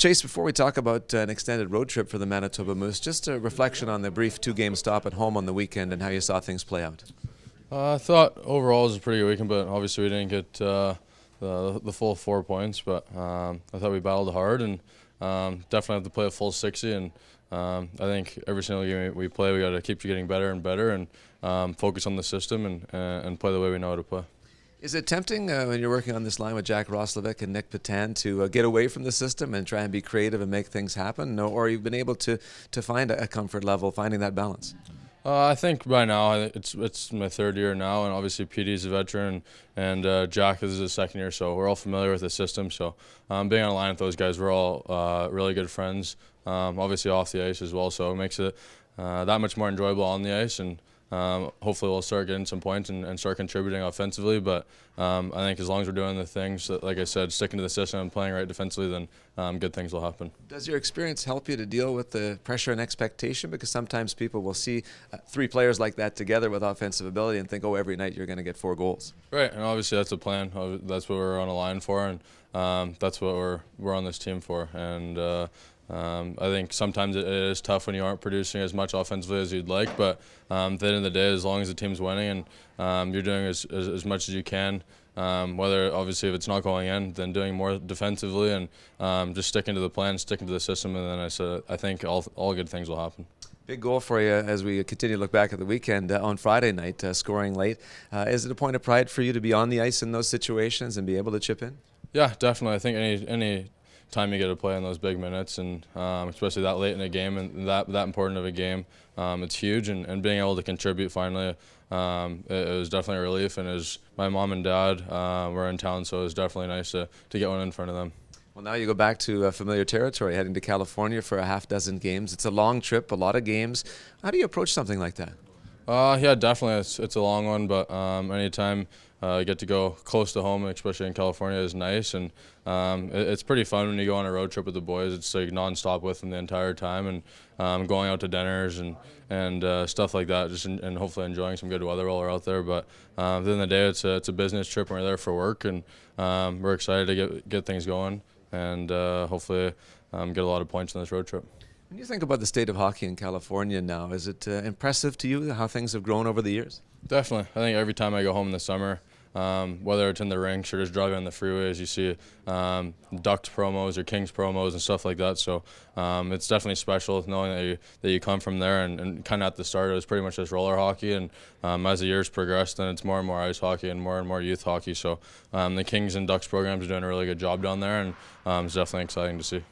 Chase, before we talk about an extended road trip for the Manitoba Moose, just a reflection on the brief two-game stop at home on the weekend and how you saw things play out. I thought overall it was a pretty good weekend, but obviously we didn't get the full 4 points. But I thought we battled hard and definitely have to play a full 60. And I think every single game we play, we got to keep getting better and better and focus on the system and play the way we know how to play. Is it tempting when you're working on this line with Jack Roslovic and Nick Petan to get away from the system and try and be creative and make things happen? Or you've been able to find a comfort level, finding that balance? I think by now it's my third year now, and obviously PD's a veteran, and Jack is his second year, so we're all familiar with the system. So being on a line with those guys, we're all really good friends, obviously off the ice as well, so it makes it that much more enjoyable on the ice, and hopefully we'll start getting some points and start contributing offensively. But I think as long as we're doing the things that, like I said, sticking to the system and playing right defensively, then good things will happen. Does your experience help you to deal with the pressure and expectation? Because sometimes people will see three players like that together with offensive ability and think, oh, every night you're going to get 4 goals. Right, and obviously that's a plan. That's what we're on a line for, and that's what we're on this team for. And I think sometimes it is tough when you aren't producing as much offensively as you'd like, but at the end of the day, as long as the team's winning and you're doing as much as you can, whether obviously if it's not going in, then doing more defensively and just sticking to the plan, sticking to the system, and then I think all good things will happen. Big goal for you as we continue to look back at the weekend on Friday night, scoring late. Is it a point of pride for you to be on the ice in those situations and be able to chip in? Yeah, definitely. I think any time you get to play in those big minutes, and especially that late in a game and that important of a game, it's huge. And being able to contribute finally, it was definitely a relief. And as my mom and dad were in town, so it was definitely nice to get one in front of them. Well, now you go back to familiar territory, heading to California for a half dozen games. It's a long trip, a lot of games. How do you approach something like that? Yeah, definitely. It's a long one, but anytime you get to go close to home, especially in California, is nice. And it's pretty fun when you go on a road trip with the boys. It's like nonstop with them the entire time, and going out to dinners and stuff like that. And hopefully enjoying some good weather while we're out there. But at the end of the day, it's a business trip, and we're there for work, and we're excited to get things going and hopefully get a lot of points on this road trip. When you think about the state of hockey in California now, is it impressive to you how things have grown over the years? Definitely. I think every time I go home in the summer, whether it's in the rinks or just driving on the freeways, you see Ducks promos or Kings promos and stuff like that. So it's definitely special knowing that you come from there, and kind of at the start it was pretty much just roller hockey, and as the years progressed, then it's more and more ice hockey and more youth hockey. So the Kings and Ducks programs are doing a really good job down there, and it's definitely exciting to see.